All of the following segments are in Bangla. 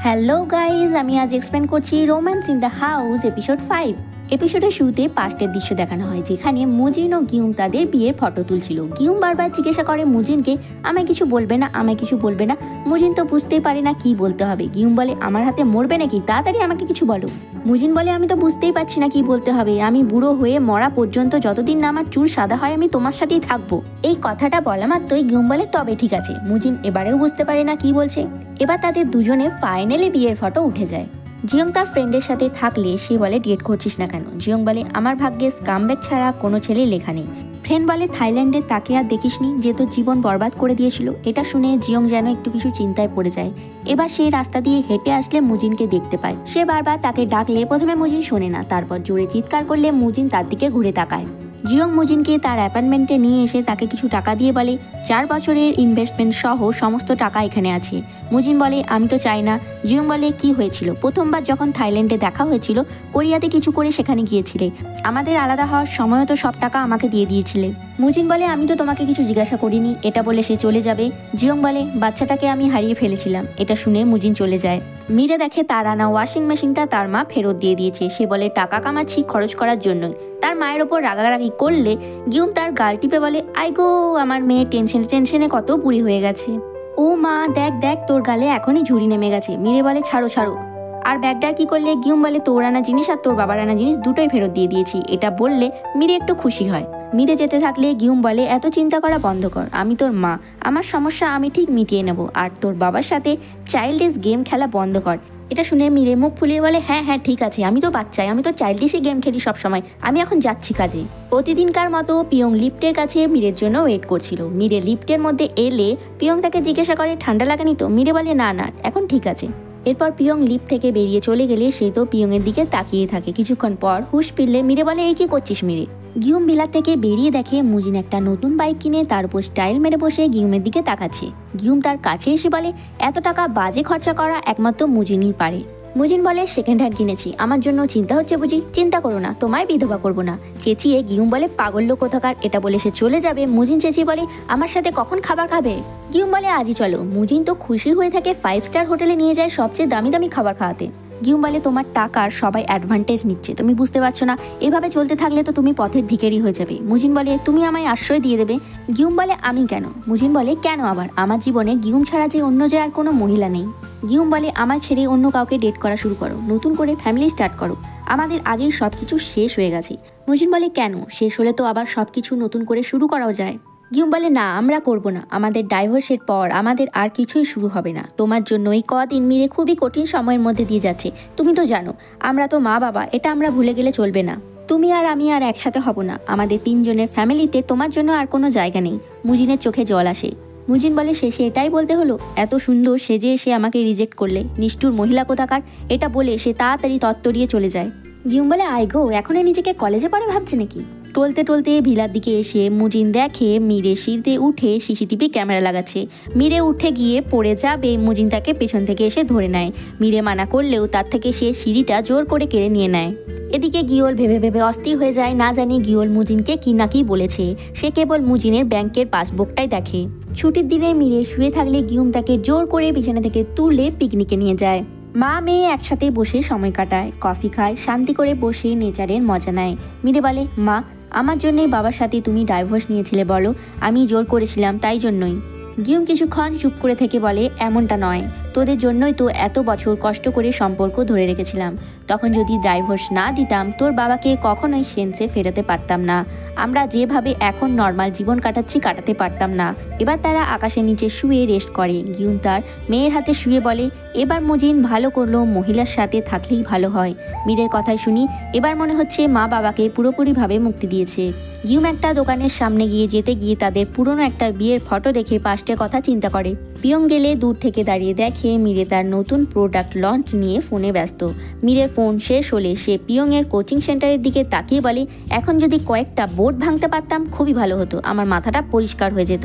হ্যালো গাইজ, আমি আজ এক্সপ্লেন করছি romance in the house episode 5। এপিসোডের শুরুতে পাস্টের দৃশ্য দেখানো হয়, যেখানে মুজিন ও গিউম তাদের বিয়ের ফটো তুলছিল। গিউম বারবার জিজ্ঞাসা করে মুজিনকে, আমায় কিছু বলবে না, আমায় কিছু বলবে না। মুজিন তো বুঝতেই পারে না কি বলতে হবে। গিউম বলে, আমার হাতে মরবে নাকি, তাড়াতাড়ি আমাকে কিছু বলো। মুজিন বলে, আমি তো বুঝতেই পারছি না কি বলতে হবে। আমি বুড়ো হয়ে মরা পর্যন্ত যতদিন না আমার চুল সাদা হয় আমি তোমার সাথেই থাকবো। এই কথাটা বলা মাত্রই গিউম বলে, তবে ঠিক আছে। মুজিন এবারেও বুঝতে পারে না কি বলছে। এবার তাদের দুজনের ফাইনালি বিয়ের ফটো উঠে যায়। জিয়ং তার ফ্রেন্ডের সাথে থাকলে সে বলে, ডেট করছিস না কেন? জিয়ং বলে, আমার ভাগ্যে স্কামব্যাক ছাড়া কোনো ছেলেই লেখা নেই। ফ্রেন্ড বলে, থাইল্যান্ডে তাকে আর দেখিসনি, যে তোর জীবন বরবাদ করে দিয়েছিল। এটা শুনে জিয়ং যেন একটু কিছু চিন্তায় পড়ে যায়। এবার সেই রাস্তা দিয়ে হেঁটে আসলে মুজিনকে দেখতে পায়। সে বারবার তাকে ডাকলে প্রথমে মুজিন শোনে না, তারপর জোরে চিৎকার করলে মুজিন তার দিকে ঘুরে তাকায়। জিয়ং মুজিনকে তার অ্যাপার্টমেন্টে নিয়ে এসে তাকে কিছু টাকা দিয়ে বলে, 4 বছরের ইনভেস্টমেন্ট সহ সমস্ত টাকা এখানে আছে। মুজিন বলে, আমি তো চাই না। জিয়ং বলে, কি হয়েছিল? প্রথমবার যখন থাইল্যান্ডে দেখা হয়েছিল, কোরিয়াতে কিছু করে সেখানে গিয়েছিলে। আমাদের আলাদা হওয়ার সময় তো সব টাকা আমাকে দিয়ে দিয়েছিলে। মুজিন বলে, আমি তো তোমাকে কিছু জিজ্ঞাসা করিনি। এটা বলে সে চলে যাবে। জিয়ং বলে, বাচ্চাটাকে আমি হারিয়ে ফেলেছিলাম। এটা শুনে মুজিন চলে যায়। মিরে দেখে তার আনা ওয়াশিং মেশিনটা তার মা ফেরত দিয়ে দিয়েছে। সে বলে, টাকা কামাচ্ছি খরচ করার জন্যই। তার মায়ের ওপর রাগারাগি করলে গিউম তার গাল টিপে বলে, আই গো, আমার মেয়ে টেনশনে কত বুড়ি হয়ে গেছে। ও মা, দেখ দেখ, তোর গালে এখনই ঝুড়ি নেমে গেছে। মিরে বলে, ছাড়ো ছাড়ো। আর ব্যাগটার কি করলে? গিউম বলে, তোর আনা জিনিস আর তোর বাবার আনা জিনিস দুটোই ফেরত দিয়ে দিয়েছি। এটা বললে মিরে একটু খুশি হয়। মিরে যেতে থাকলে গিউম বলে, এত চিন্তা করা বন্ধ কর। আমি তোর মা, আমার সমস্যা আমি ঠিক মিটিয়ে নেব। আর তোর বাবার সাথে চাইল্ডিশ গেম খেলা বন্ধ কর। এটা শুনে মিরে মুখ ফুলিয়ে বলে, হ্যাঁ হ্যাঁ ঠিক আছে, আমি তো বাচ্চাই, আমি তো চাইল্ডিশই গেম খেলি সবসময়। আমি এখন যাচ্ছি কাজে। প্রতিদিনকার মতো পিয়ং লিফটের কাছে মিরের জন্য ওয়েট করছিল। মিরে লিফটের মধ্যে এলে পিয়ং তাকে জিজ্ঞাসা করে, ঠান্ডা লাগেনি তো? মিরে বলে, না না, এখন ঠিক আছে। এরপর পিয়ং লিফট থেকে বেরিয়ে চলে গেলে সে তো পিয়ংয়ের দিকে তাকিয়ে থাকে। কিছুক্ষণ পর হুশ ফিরলে মিরে বলে, এই কি করছিস মিরে? গিউম বিলাত থেকে বেরিয়ে দেখে মুজিন একটা নতুন বাইক কিনে তার উপর স্টাইল মেরে বসে গিউমের দিকে তাকাচ্ছে। গিউম তার কাছে এসে বলে, এত টাকা বাজে খরচা করা একমাত্র মুজিনই পারে। মুজিন বলে, সেকেন্ড হ্যান্ড কিনেছি, আমার জন্য চিন্তা হচ্ছে বুঝি? চিন্তা করো না, তোমায় বিধবা করবো না। চেঁচিয়ে গিউম বলে, পাগল লোক কোথাকার। এটা বলে সে চলে যাবে। মুজিন চেঁচিয়ে বলে, আমার সাথে কখন খাবার খাবে? গিউম বলে, আজই চলো। মুজিন তো খুশি হয়ে থাকে, 5 স্টার হোটেলে নিয়ে যায় সবচেয়ে দামি দামি খাবার খাওয়াতে। গিউম বলে, তোমার টাকার সবাই অ্যাডভান্টেজ নিচ্ছে, তুমি বুঝতে পারছো না? এভাবে চলতে থাকলে তো তুমি পথের ভিখারি হয়ে যাবে। মুজিন বলে, তুমি আমায় আশ্রয় দিয়ে দেবে? গিউম বলে, আমি কেন? মুজিন বলে, কেন আবার? আমার জীবনে গিউম ছাড়া যে অন্য যে আর কোনো মহিলা নেই। গিউম বলে, আমার ছেড়ে অন্য কাউকে ডেট করা শুরু করো, নতুন করে ফ্যামিলি স্টার্ট করো। আমাদের আগেই সবকিছু শেষ হয়ে গেছে। মুজিন বলে, কেন? শেষ হলে তো আবার সবকিছু নতুন করে শুরু করাও যায়। গিউম বলে, না, আমরা করব না। আমাদের ডাইভোর্সের পর আমাদের আর কিছুই শুরু হবে না। তোমার জন্য এই কদিন মিরে খুবই কঠিন সময়ের মধ্যে দিয়ে যাচ্ছে। তুমি তো জানো আমরা তো মা বাবা, এটা আমরা ভুলে গেলে চলবে না। তুমি আর আমি আর একসাথে হব না। আমাদের 3 জনের ফ্যামিলিতে তোমার জন্য আর কোনো জায়গা নেই। মুজিনের চোখে জল আসে। মুজিন বলে, শেষে এটাই বলতে হলো? এত সুন্দর সেজে এসে আমাকে রিজেক্ট করলে, নিষ্ঠুর মহিলা কোথাকার। এটা বলে সে তাড়াতাড়ি তত্তরিয়ে চলে যায়। গিউম বলে, আই গো, এখনই নিজেকে কলেজে পড়ে ভাবছে নাকি? টলতে টলতে ভিলার দিকে এসে মুজিন দেখে মিরে সিঁড়িতে উঠে সিসিটিভি ক্যামেরা লাগাচ্ছে। মিরে উঠে গিয়ে পড়ে যাবে, মুজিন তাকে পেছন থেকে এসে ধরে নেয়। মিরে মানা করলেও তার থেকে সে সিঁড়িটা জোর করে কেড়ে নিয়ে নেয়। এদিকে গিওল ভেবে ভেবে অস্থির হয়ে যায়। না জানি গিওল মুজিনকে কি না কি বলেছে। সে কেবল মুজিনের ব্যাংকের পাসবুকটাই দেখে। ছুটির দিনে মিরে শুয়ে থাকলে গিউম তাকে জোর করে বিছানা থেকে তুলে পিকনিকে নিয়ে যায়। মা মেয়ে একসাথে বসে সময় কাটায়, কফি খায়, শান্তি করে বসে নেচারের মজা নেয়। মিরে বলে, মা, আমার জন্যই বাবার সাথে তুমি ডাইভোর্স নিয়েছিলে বলো? আমি জোর করেছিলাম, তাই জন্যই। গিউম কিছুক্ষণ চুপ করে থেকে বলে, এমনটা নয়, তোদের জন্যই তো এত বছর কষ্ট করে সম্পর্ক ধরে রেখেছিলাম। তখন যদি ডাইভোর্স না দিতাম তোর বাবাকে কখনোই সেন্সে ফেরাতে পারতাম না। আমরা যেভাবে এখন নর্মাল জীবন কাটাতে পারতাম না। এবার তারা আকাশের নিচে শুয়ে রেস্ট করে। গিউম তার মেয়ের হাতে শুয়ে বলে, এবার মুজিন ভালো করলো, মহিলার সাথে থাকলেই ভালো হয়। মিরের কথাই শুনি এবার মনে হচ্ছে মা বাবাকে পুরোপুরিভাবে মুক্তি দিয়েছে। গিউম একটা দোকানের সামনে যেতে গিয়ে তাদের পুরনো একটা বিয়ের ফটো দেখে পাস্টের কথা চিন্তা করে। পিয়ং গেলে দূর থেকে দাঁড়িয়ে দেখে মিরে তার নতুন প্রোডাক্ট লঞ্চ নিয়ে ফোনে ব্যস্ত। মিরের ফোন শেষ হলে সে পিয়ংয়ের কোচিং সেন্টারের দিকে তাকিয়ে বলে, এখন যদি কয়েকটা বোর্ড ভাঙতে পারতাম খুবই ভালো হতো, আমার মাথাটা পরিষ্কার হয়ে যেত।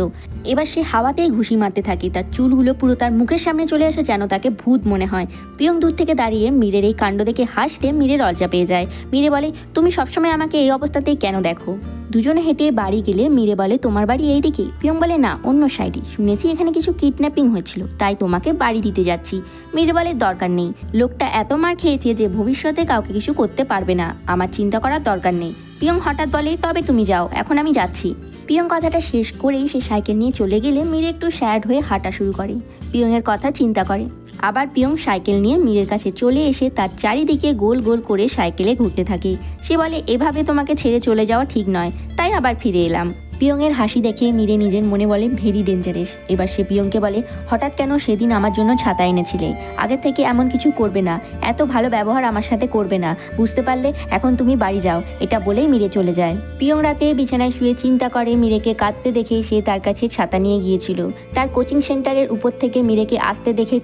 এবার সে হাওয়াতেই ঘুষি মারতে থাকে। তার চুলগুলো পুরো তার মুখের সামনে চলে আসে, যেন তাকে ভূত মনে হয়। পিয়ং দূর থেকে দাঁড়িয়ে মীরের এই কাণ্ড দেখে হাসতে মীরে লজ্জা পেয়ে যায়। মীরে বলে, তুমি সবসময় আমাকে এই অবস্থাতেই কেন দেখো? দুজনে হেঁটে বাড়ি গেলে মীরে বলে, তোমার বাড়ি এইদিকে? পিয়ং বলে, না, অন্য সাইডে। শুনেছি এখানে কিছু কিডন্যাপিং হয়েছিল, তাই তোমাকে বাড়ি দিতে যাচ্ছি। মীরে বলে, দরকার নেই, লোকটা এত মার খেয়েছে যে ভবিষ্যতে কাউকে কিছু করতে পারবে না, আমার চিন্তা করার দরকার নেই। পিয়ং হঠাৎ বলে, তবে তুমি যাও, এখন আমি যাচ্ছি। পিয়ং কথাটা শেষ করেই সে সাইকেল নিয়ে চলে গেলে মীরে একটু স্যাড হয়ে হাঁটা শুরু করে। পিয়ংয়ের কথা চিন্তা করে। আবার পিয়ং সাইকেল নিয়ে মীরের কাছে চলে এসে তার চারিদিকে গোল গোল করে সাইকেলে ঘুরতে থাকে। সে বলে, এভাবে তোমাকে ছেড়ে চলে যাওয়া ঠিক নয়, তাই আবার ফিরে এলাম। পিয়ংয়ের হাসি দেখে মীরে নিজের মনে বলে, ভেরি ডেঞ্জারাস। এবার সে পিয়ংকে বলে, হঠাৎ কেন সেদিন আমার জন্য ছাতা এনেছিলে? আগে থেকে এমন কিছু করবে না, এত ভালো ব্যবহার আমার সাথে করবে না, বুঝতে পারলে? এখন তুমি বাড়ি যাও। এটা বলেই মীরে চলে যায়। পিয়ং রাতে বিছানায় শুয়ে চিন্তা করে মীরেকে কাঁদতে দেখে সে তার কাছে ছাতা নিয়ে গিয়েছিল। তার কোচিং সেন্টারের উপর থেকে মীরেকে আসতে দেখে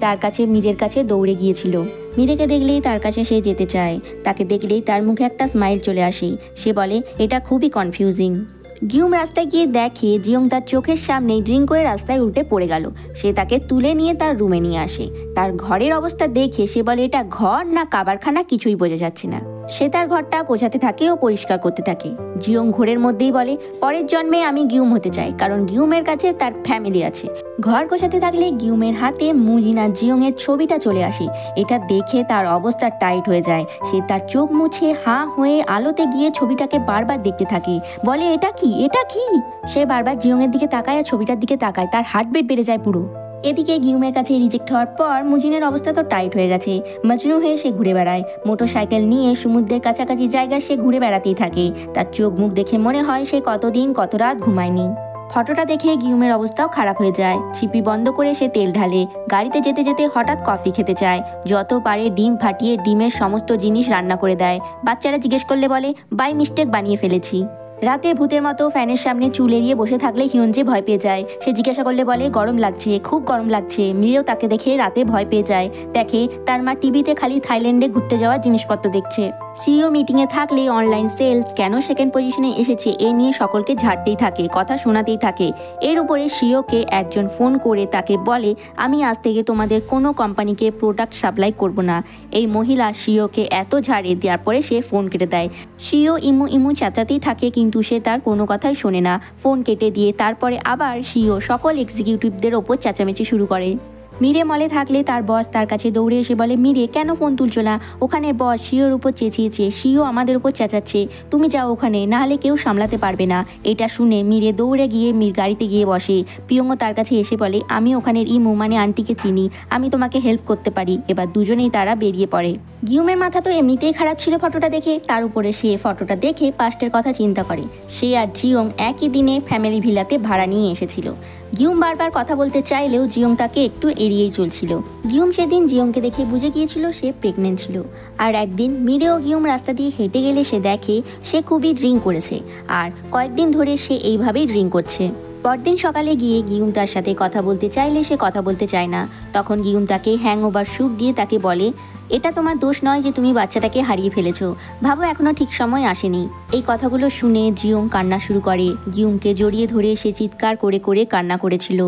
মীরের কাছে দৌড়ে গিয়েছিল। মীরেকে দেখলেই তার কাছে সে যেতে চায়, তাকে দেখলেই তার মুখে একটা স্মাইল চলে আসে। সে বলে, এটা খুবই কনফিউজিং। গিউম রাস্তায় গিয়ে দেখে জিয়ং তার চোখের সামনেই ড্রিঙ্ক করে রাস্তায় উল্টে পড়ে গেল। সে তাকে তুলে নিয়ে তার রুমে নিয়ে আসে। তার ঘরের অবস্থা দেখে সে বলে, এটা ঘর না কাবারখানা কিছুই বোঝা যাচ্ছে না। সে তার ঘরটা গোছাতে থাকে ও পরিষ্কার করতে থাকে। জিয়ং ঘোরের মধ্যেই বলে, পরের জন্মে আমি গিউম হতে চাই, কারণ গিউমের কাছে তার ফ্যামিলি আছে। ঘর গোছাতে থাকলে গিউমের হাতে মুজিনা জিয়ং এর ছবিটা চলে আসে। এটা দেখে তার অবস্থা টাইট হয়ে যায়। সে তার চোখ মুছে হাঁ হয়ে আলোতে গিয়ে ছবিটাকে বারবার দেখতে থাকে। বলে, এটা কি, এটা কি? সে বারবার জিয়ং এর দিকে তাকায় আর ছবিটার দিকে তাকায়। তার হার্টবিট বেড়ে যায় পুরো। এদিকে গিউমের কাছে রিজেক্ট হওয়ার পর মুজিনের অবস্থা তো টাইট হয়ে গেছে। মজনু হয়ে সে ঘুরে বেড়ায়। মোটর সাইকেল নিয়ে সমুদ্রের কাছাকাছি জায়গায় সে ঘুরে বেড়াতেই থাকে। তার চোখ মুখ দেখে মনে হয় সে কতদিন কত রাত ঘুমায়নি। ফটোটা দেখে গিউমের অবস্থাও খারাপ হয়ে যায়। ছিপি বন্ধ করে সে তেল ঢালে। গাড়িতে যেতে যেতে হঠাৎ কফি খেতে চায়। যত পারে ডিম ফাটিয়ে ডিমের সমস্ত জিনিস রান্না করে দেয়। বাচ্চারা জিজ্ঞেস করলে বলে, বাই মিস্টেক বানিয়ে ফেলেছি। রাতে ভূতের মতো ফ্যানের সামনে চুল এড়িয়ে বসে থাকলে হিয়ঞ্জে ভয় পেয়ে যায়। সে জিজ্ঞাসা করলে বলে, গরম লাগছে, খুব গরম লাগছে। মীরেও তাকে দেখে রাতে ভয় পেয়ে যায়। দেখে তার মা টিভিতে খালি থাইল্যান্ডে ঘুরতে যাওয়ার জিনিসপত্র দেখছে। সিইও মিটিংয়ে থাকলে অনলাইন সেলস কেন সেকেন্ড পজিশনে এসেছে এ নিয়ে সকলকে ঝাড়তেই থাকে, কথা শোনাতেই থাকে। এর উপরে সিইওকে একজন ফোন করে তাকে বলে, আমি আজ থেকে তোমাদের কোনো কোম্পানিকে প্রোডাক্ট সাপ্লাই করব না। এই মহিলা সিইওকে এত ঝাড়ে দেওয়ার পরে সে ফোন কেটে দেয়। সিইও ইমু চেঁচাতেই থাকে, কিন্তু সে তার কোনো কথাই শোনে না। ফোন কেটে দিয়ে তারপরে আবার সিইও সকল এক্সিকিউটিভদের ওপর চেঁচামেচি শুরু করে। মীরে মলে থাকলে তার বস তার কাছে দৌড়ে এসে বলে, মীরে কেন ফোন তুলছো না? ওখানে বস সিওর উপর চেঁচিয়েছে, সিও আমাদের উপর চেঁচাচ্ছে, তুমি যাও ওখানে, নাহলে কেউ সামলাতে পারবে না। এটা শুনে মীরে দৌড়ে গিয়ে গাড়িতে গিয়ে বসে। পিয়ংও তার কাছে এসে বলে, আমি ওখানের ইমু মানে আন্টিকে চিনি, আমি তোমাকে হেল্প করতে পারি। এবার দুজনেই তারা বেরিয়ে পড়ে। গিউমের মাথা তো এমনিতেই খারাপ ছিল ফটোটা দেখে, তার উপরে সে ফটোটা দেখে পাস্টের কথা চিন্তা করে। সে আর জিয়ং একই দিনে ফ্যামিলি ভিলাতে ভাড়া নিয়ে এসেছিল। গিউম বারবার কথা বলতে চাইলেও জিয়ং তাকে একটু এড়িয়েই চলছিল। গিউম সেদিন জিয়ংকে দেখে বুঝে গিয়েছিল সে প্রেগনেন্ট ছিল। আর একদিন মীরে ও গিউম রাস্তা দিয়ে হেঁটে গেলে সে দেখে সে খুবই ড্রিঙ্ক করেছে, আর কয়েকদিন ধরে সে এইভাবেই ড্রিঙ্ক করছে। পরদিন সকালে গিয়ে গিউম তার সাথে কথা বলতে চাইলে সে কথা বলতে চায় না। তখন গিউম তাকে হ্যাংওভার স্যুপ দিয়ে তাকে বলে, এটা তোমার দোষ নয় যে তুমি বাচ্চাটাকে হারিয়ে ফেলেছো, ভাবো এখনো ঠিক সময় আসেনি। এই কথাগুলো শুনে জিয়ং কান্না শুরু করে। গিউমকে জড়িয়ে ধরে সে চিৎকার করে করে কান্না করেছিল।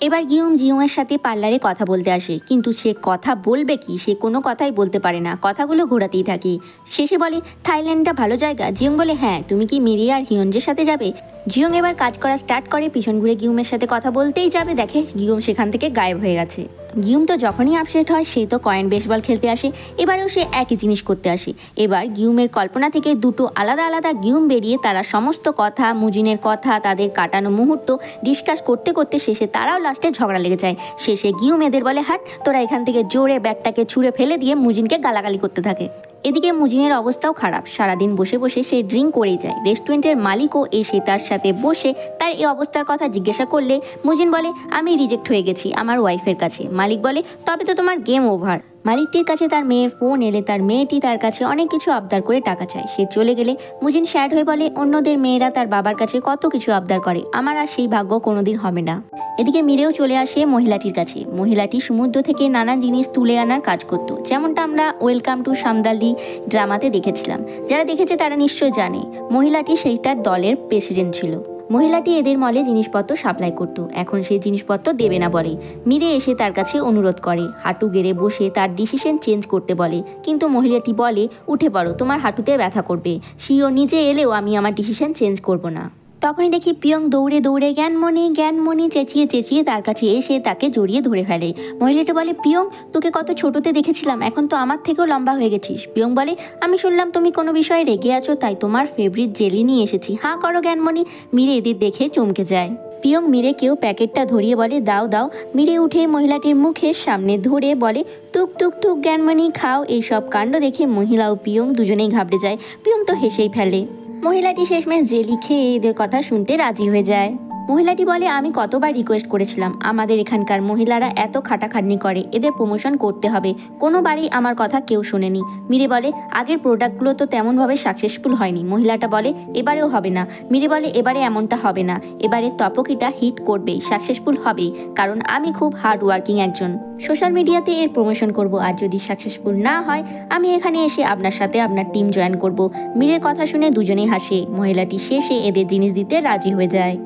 এবার গিউম জিয়ংয়ের সাথে পার্লারে কথা বলতে আসে, কিন্তু সে কথা বলবে কি, সে কোনো কথাই বলতে পারে না, কথাগুলো ঘোরাতেই থাকে। শেষে বলে, থাইল্যান্ডটা ভালো জায়গা? জিয়ং বলে, হ্যাঁ, তুমি কি মিরি আর হিয়ঞ্জের সাথে যাবে? জিয়ং এবার কাজ করা স্টার্ট করে, পিছন ঘুরে গিউমের সাথে কথা বলতেই যাবে, দেখে গিউম সেখান থেকে গায়েব হয়ে গেছে। গিউম তো যখনই আপসেট হয় সে তো কয়েন বেসবল খেলতে আসে, এবারেও সে একই জিনিস করতে আসে। এবার গিউমের কল্পনা থেকে দুটো আলাদা আলাদা গিউম বেরিয়ে তারা সমস্ত কথা, মুজিনের কথা, তাদের কাটানো মুহূর্ত ডিসকাস করতে করতে শেষে তারাও লাস্টে ঝগড়া লেগে যায়। শেষে গিউম এদের বলে, হাট তোরা এখান থেকে, জোরে ব্যাগটাকে ছুঁড়ে ফেলে দিয়ে মুজিনকে গালাগালি করতে থাকে। এদিকে মুজিনের অবস্থাও খারাপ, সারাদিন বসে বসে সে ড্রিঙ্ক করেই যায়। রেস্টুরেন্টের মালিকও এসে তার সাথে বসে তার এই অবস্থার কথা জিজ্ঞাসা করলে মুজিন বলে, আমি রিজেক্ট হয়ে গেছি আমার ওয়াইফের কাছে। মালিক বলে, তবে তো তোমার গেম ওভার। মালিকটির কাছে তার মেয়ের ফোন এলে তার মেয়েটি তার কাছে অনেক কিছু আবদার করে টাকা চায়। সে চলে গেলে মুজিন স্যাড হয়ে বলে, অন্যদের মেয়েরা তার বাবার কাছে কত কিছু আবদার করে, আমার আর সেই ভাগ্য কোনোদিন হবে না। এদিকে মিরেও চলে আসে মহিলাটির কাছে। মহিলাটি সমুদ্র থেকে নানা জিনিস তুলে আনার কাজ করত, যেমনটা আমরা ওয়েলকাম টু সামদালি ড্রামাতে দেখেছিলাম। যারা দেখেছে তারা নিশ্চয় জানে মহিলাটি সেইটার দলের প্রেসিডেন্ট ছিল। মহিলাটি এদের মলে জিনিসপত্র সাপ্লাই করত, এখন সেই জিনিসপত্র দেবে না বলে। মিরে এসে তার কাছে অনুরোধ করে, হাঁটু গেড়ে বসে তার ডিসিশন চেঞ্জ করতে বলে, কিন্তু মহিলাটি বলে উঠে পড়ো, তোমার হাঁটুতে ব্যথা করবে, সিও নিজে এলেও আমি আমার ডিসিশন চেঞ্জ করব না। তখনই দেখি পিয়ং দৌড়ে দৌড়ে জ্ঞানমণি চেঁচিয়ে চেঁচিয়ে তার কাছে এসে তাকে জড়িয়ে ধরে ফেলে। মহিলাটা বলে, পিয়ং তোকে কত ছোটতে দেখেছিলাম, এখন তো আমার থেকেও লম্বা হয়ে গেছিস। পিয়ং বলে, আমি শুনলাম তুমি কোনো বিষয়ে রেগে আছো, তাই তোমার ফেভারিট জেলি নিয়ে এসেছি, হাঁ করো জ্ঞানমণি। মিরে এদের দেখে চমকে যায়। পিয়ং মিরেকেও প্যাকেটটা ধরিয়ে বলে, দাও দাও। মিরে উঠে মহিলাটির মুখের সামনে ধরে বলে, টুক টুক টুক জ্ঞানমণি খাও। এইসব কাণ্ড দেখে মহিলা ও পিয়ং দুজনেই ঘাবড়ে যায়। পিয়ং তো হেসেই ফেলে। মহিলাটি শেষমেশ জেলি খেয়ে এদের কথা শুনতে রাজি হয়ে যায়। মহিলাটি বলে, আমি কতবার রিকোয়েস্ট করেছিলাম, আমাদের এখানকার মহিলারা এত খাটাখাটনি করে, এদের প্রমোশন করতে হবে, কোনোবারই আমার কথা কেউ শোনেনি। মিরে বলে, আগের প্রোডাক্টগুলো তো তেমনভাবে সাকসেসফুল হয়নি। মহিলাটা বলে, এবারেও হবে না। মিরে বলে, এবারে এমনটা হবে না, এবারে তপকিটা হিট করবেই, সাকসেসফুল হবেই, কারণ আমি খুব হার্ড ওয়ার্কিং একজন। সোশ্যাল মিডিয়াতে এর প্রমোশন করব, আর যদি সাকসেসফুল না হয় আমি এখানে এসে আপনার সাথে আপনার টিম জয়েন করব। মিরের কথা শুনে দুজনেই হাসে। মহিলাটি শেষে এদের জিনিস দিতে রাজি হয়ে যায়।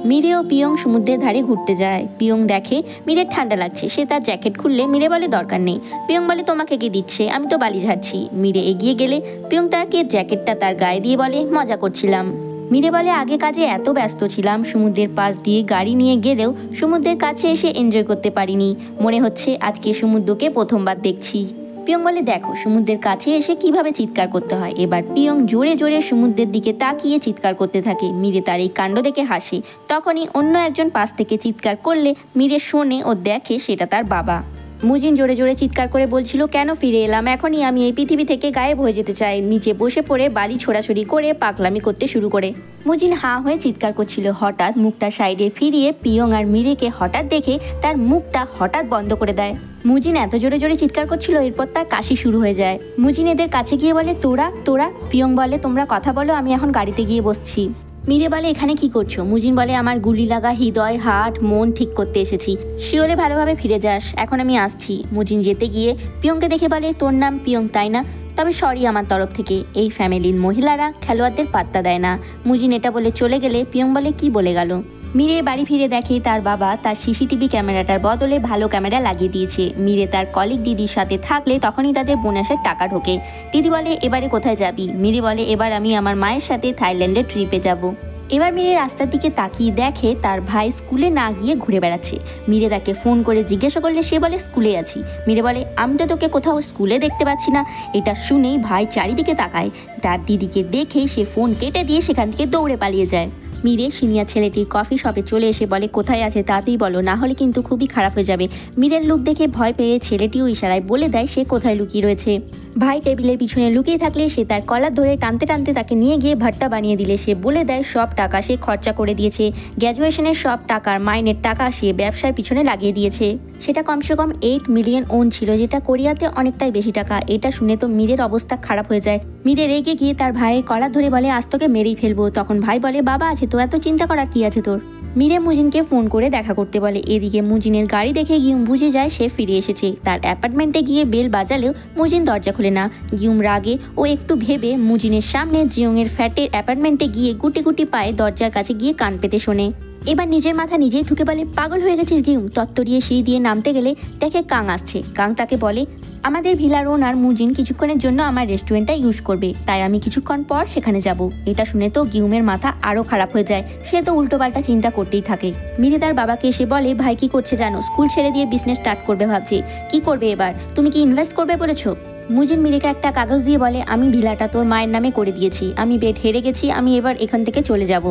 মিরে ও পিয়ং সমুদ্রের ধারে ঘুরতে যায়। পিয়ং দেখে মিরের ঠান্ডা লাগছে, সে তার জ্যাকেট খুললে মিরে বলে, দরকার নেই। পিয়ং বলে, তোমাকে কি দিচ্ছে, আমি তো বালি ঝাড়ছি। মিরে এগিয়ে গেলে পিয়ং তাকে জ্যাকেটটা তার গায়ে দিয়ে বলে, মজা করছিলাম। মিরে বলে, আগে কাজে এত ব্যস্ত ছিলাম, সমুদ্রের পাশ দিয়ে গাড়ি নিয়ে গেলেও সমুদ্রের কাছে এসে এনজয় করতে পারিনি, মনে হচ্ছে আজকে সমুদ্রকে প্রথমবার দেখছি। পিয়ং বলে, দেখো সমুদ্রের কাছে এসে কিভাবে চিৎকার করতে হয়। এবার পিয়ং জোরে জোরে সমুদ্রের দিকে তাকিয়ে চিৎকার করতে থাকে। মিরে তার এই কাণ্ড দেখে হাসে। তখনই অন্য একজন পাশ থেকে চিৎকার করলে মিরে শোনে ও দেখে সেটা তার বাবা। মুজিন জোরে জোরে চিৎকার করে বলছিল, কেন ফিরে এলাম, এখনই আমি এই পৃথিবী থেকে গায়েব হয়ে যেতে চাই। নিচে বসে পড়ে বালি ছোড়াছড়ি করে পাগলামি করতে শুরু করে। মুজিন হাঁ হয়ে চিৎকার করছিল। হঠাৎ মুখটা সাইডে ফিরিয়ে পিয়ং আর মিরেকে হঠাৎ দেখে তার মুখটা হঠাৎ বন্ধ করে দেয়। মুজিন এত জোরে জোরে চিৎকার করছিল, এরপর তার কাশি শুরু হয়ে যায়। মুজিন এদের কাছে গিয়ে বলে, তোরা তোরা। পিয়ং বলে, তোমরা কথা বলো, আমি এখন গাড়িতে গিয়ে বসছি। মিরে বলে, এখানে কি করছো? মুজিন বলে, আমার গুলি লাগা হৃদয়, হার্ট, মন ঠিক করতে এসেছি, শিওরে ভালোভাবে ফিরে যাস, এখন আমি আসছি। মুজিন যেতে গিয়ে পিয়ংকে দেখে বলে, তোর নাম পিয়ং তাই না? তবে সরি আমার তরফ থেকে, এই ফ্যামিলির মহিলারা খেলোয়াড়দের পাত্তা দেয় না। মুজিন এটা বলে চলে গেলে পিয়ং বলে, কি বলে গেল? মিরে বাড়ি ফিরে দেখে তার বাবা তার সিসিটিভি ক্যামেরাটার বদলে ভালো ক্যামেরা লাগিয়ে দিয়েছে। মিরে তার কলিগ দিদির সাথে থাকলে তখনই তাদের বোনাসের টাকা ঢোকে। দিদি বলে, এবারে কোথায় যাবি? মিরে বলে, এবার আমি আমার মায়ের সাথে থাইল্যান্ডের ট্রিপে যাব। এবার মিরে রাস্তার দিকে তাকিয়ে দেখে তার ভাই স্কুলে না গিয়ে ঘুরে বেড়াচ্ছে। মিরে তাকে ফোন করে জিজ্ঞাসা করলে সে বলে, স্কুলে আছি। মিরে বলে, আমি তো তোকে কোথাও স্কুলে দেখতে পাচ্ছি না। এটা শুনেই ভাই চারিদিকে তাকায়। তার দিদিকে দেখেই সে ফোন কেটে দিয়ে সেখান থেকে দৌড়ে পালিয়ে যায়। মিরে সিনিয়র ছেলেটির কফি শপে চলে এসে বলে, কোথায় আছে তাড়াতাড়ি বলো, না হলে কিন্তু খুবই খারাপ হয়ে যাবে। মিরের লুক দেখে ভয় পেয়ে ছেলেটিও ইশারায় বলে দেয় সে কোথায় লুকিয়ে রয়েছে। ভাই টেবিলের পিছনে লুকিয়ে থাকলে সে তার কলার ধরে টানতে টানতে তাকে নিয়ে গিয়ে ভর্তা বানিয়ে দিলে সে বলে দেয় সব টাকা সে খরচা করে দিয়েছে, গ্র্যাজুয়েশনের সব টাকার মাইনের টাকা সে ব্যবসার পিছনে লাগিয়ে দিয়েছে। সেটা কমসে কম 8 মিলিয়ন ওন ছিল, যেটা কোরিয়াতে অনেকটাই বেশি টাকা। এটা শুনে তো মিরের অবস্থা খারাপ হয়ে যায়। মিরে রেগে গিয়ে তার ভাইয়ের কলার ধরে বলে, আজ তোকে মেরেই ফেলবো। তখন ভাই বলে, বাবা আছে তো, এত চিন্তা করার কি আছে তোর? মিরে মুজিনকে ফোন করে দেখা করতে বলে। এদিকে মুজিনের গাড়ি দেখে গিউম বুঝে যায় সে ফিরে এসেছে। তার অ্যাপার্টমেন্টে গিয়ে বেল বাজালেও মুজিন দরজা খুলে না। গিউম রাগে ও একটু ভেবে মুজিনের সামনে জিয়ংয়ের ফ্ল্যাটের অ্যাপার্টমেন্টে গিয়ে গুটি গুটি পায়ে দরজার কাছে গিয়ে কান পেতে শোনে। এবার নিজের মাথা নিজেই ঠুকে বলে, পাগল হয়ে গেছিস গিউম? তত্তরিয়ে সিঁড়ি দিয়ে নামতে গেলে দেখে কাং আসছে। কাং তাকে বলে, আমাদের ভিলার ওনার মুজিন কিছুক্ষণের জন্য আমার রেস্টুরেন্টটা ইউজ করবে, তাই আমি কিছুক্ষণ পর সেখানে যাব। এটা শুনে তো গিউমের মাথা আরও খারাপ হয়ে যায়। সে তো উল্টোপাল্টা চিন্তা করতেই থাকে। মিরে তার বাবাকে এসে বলে, ভাই কি করছে জানো? স্কুল ছেড়ে দিয়ে বিজনেস স্টার্ট করবে ভাবছে। কি করবে এবার? তুমি কি ইনভেস্ট করবে বলেছো? মুজিন মিরেকে একটা কাগজ দিয়ে বলে, আমি ভিলাটা তোর মায়ের নামে করে দিয়েছি, আমি বেড হেরে গেছি, আমি এবার এখান থেকে চলে যাব।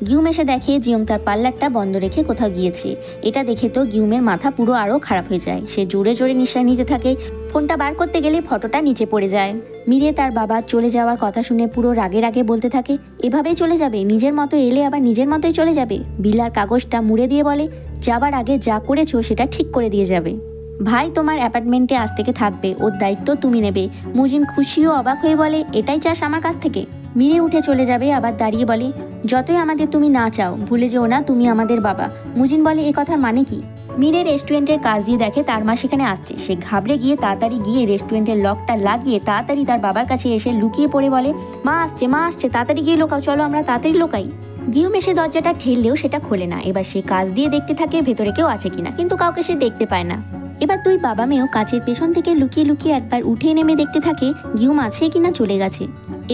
গিউম এসে দেখে জিয়ং তার পার্লারটা বন্ধ রেখে কোথাও গিয়েছে। এটা দেখে তো গিউমের মাথা পুরো আরও খারাপ হয়ে যায়। সে জোরে জোরে নিঃশ্বাস নিতে থাকে। ফোনটা বার করতে গেলে ফটোটা নিচে পড়ে যায়। মিরে তার বাবা চলে যাওয়ার কথা শুনে পুরো রাগে রাগে বলতে থাকে, এভাবেই চলে যাবে? নিজের মতো এলে আবার নিজের মতোই চলে যাবে? বিলার কাগজটা মুড়ে দিয়ে বলে, যাবার আগে যা করেছো সেটা ঠিক করে দিয়ে যাবে। ভাই তোমার অ্যাপার্টমেন্টে আজ থেকে থাকবে, ওর দায়িত্ব তুমি নেবে। মুজিন খুশি ও অবাক হয়ে বলে, এটাই চাস আমার কাছ থেকে? মিরে উঠে চলে যাবে, আবার দাঁড়িয়ে বলে, যতই আমাদের তুমি না চাও, ভুলে যেও না তুমি আমাদের বাবা। মুজিন বলে, এ কথার মানে কি? মিরে রেস্টুরেন্টের কাজ দিয়ে দেখে তার মা সেখানে আসছে। সে ঘাবড়ে গিয়ে তাড়াতাড়ি গিয়ে রেস্টুরেন্টের লকটা লাগিয়ে তাড়াতাড়ি তার বাবার কাছে এসে লুকিয়ে পড়ে বলে, মা আসছে, তাড়াতাড়ি গিয়ে লোকাও, চলো আমরা তাড়াতাড়ি লোকাই। গিউম এসে দরজাটা ঠেললেও সেটা খোলে না। এবার সে কাঁচ দিয়ে দেখতে থাকে ভেতরে কেউ আছে কিনা, কিন্তু কাউকে সে দেখতে পায় না। এবার দুই বাবা মেয়েও কাঁচের পেছন থেকে লুকিয়ে লুকিয়ে একবার উঠে নেমে দেখতে থাকে গিউম আছে কিনা চলে গেছে।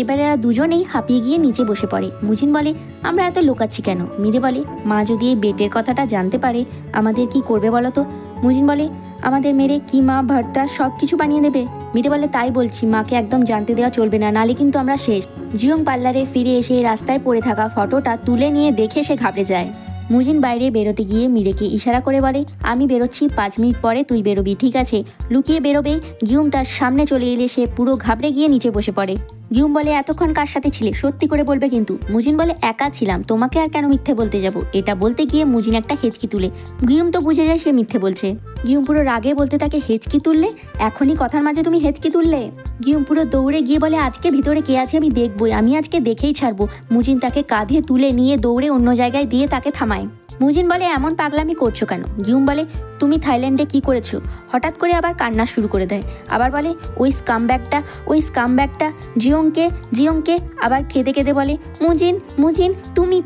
এবার এরা দুজনেই হাঁপিয়ে গিয়ে নিচে বসে পড়ে। মুজিন বলে, আমরা এত লুকাচ্ছি কেন? মিরে বলে, মা যদি এই বেটের কথাটা জানতে পারে আমাদের কি করবে বলো তো? মুজিন বলে, আমাদের মেরে কিমা ভর্তা সব কিছু বানিয়ে দেবে। মিরে বলে, তাই বলছি, মাকে একদম জানতে দেওয়া চলবে না, নালে কিন্তু আমরা শেষ। জিয়ং পার্লারে ফিরে এসে রাস্তায় পড়ে থাকা ফটোটা তুলে নিয়ে দেখে সে ঘাবড়ে যায়। মুজিন বাইরে বেরোতে গিয়ে মিরেকে ইশারা করে বলে, আমি বেরোচ্ছি, 5 মিনিট পরে তুই বেরোবি, ঠিক আছে? লুকিয়ে বেরোবে। গিউম তার সামনে চলে এলে সে পুরো ঘাবড়ে গিয়ে নিচে বসে পড়ে। গিউম বলে, এতক্ষণ কার সাথে ছিলে? সত্যি করে বলবে কিন্তু। মুজিন বলে, একা ছিলাম, তোমাকে আর কেন মিথ্যে বলতে যাব? এটা বলতে গিয়ে মুজিন একটা হেঁচকি তুলে। গিউম তো বুঝে যায় সে মিথ্যে বলছে। গিউম পুরো রাগে বলতে থাকে, হেঁচকি তুললে? এখনই কথার মাঝে তুমি হেঁচকি তুললে? গিউম পুরো দৌড়ে গিয়ে বলে, আজকে ভিতরে কে আছে আমি দেখবই, আমি আজকে দেখেই ছাড়বো। মুজিন তাকে কাঁধে তুলে নিয়ে দৌড়ে অন্য জায়গায় দিয়ে তাকে থামায়। মুজিন বলে, এমন পাগলামি করছো কেন? গিউম বলে, তুমি থাইল্যান্ডে কি করেছো? হঠাৎ করে আবার কান্না শুরু করে দেয়। আবার বলে, ওই স্কামব্যাগটা জিয়ংকে আবার কেঁদে কেঁদে বলে, মুজিন তুমি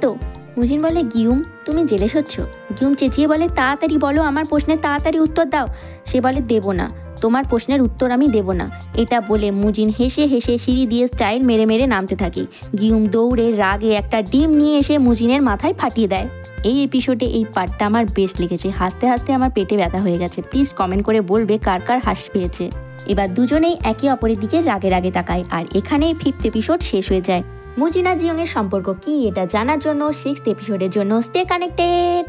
তো। মুজিন বলে, গিউম তুমি জেলেস হচ্ছ? গিউম চেঁচিয়ে বলে, তাড়াতাড়ি বলো, আমার প্রশ্নের তাড়াতাড়ি উত্তর দাও। সে বলে, দেবো না, তোমার প্রশ্নের উত্তর আমি দেব না। এটা বলে মুজিন হেসে হেসে সিঁড়ি দিয়ে স্টাইল মেরে মেরে নামতে থাকে। গিউম দৌড়ে রাগে একটা ডিম নিয়ে এসে মুজিনের মাথায় ফাটিয়ে দেয়। এই এপিসোডে এই পার্টটা আমার বেস্ট লেগেছে। হাসতে হাসতে আমার পেটে ব্যথা হয়ে গেছে। প্লিজ কমেন্ট করে বলবে কার কার হাসি পেয়েছে। এবার দুজনেই একে অপরের দিকে রাগে রাগে তাকায়। আর এখানেই 5th এপিসোড শেষ হয়ে যায়। মুজিন আর জিয়ং এর সম্পর্ক কি এটা জানার জন্য 6th এপিসোডের জন্য স্টে কানেক্টেড।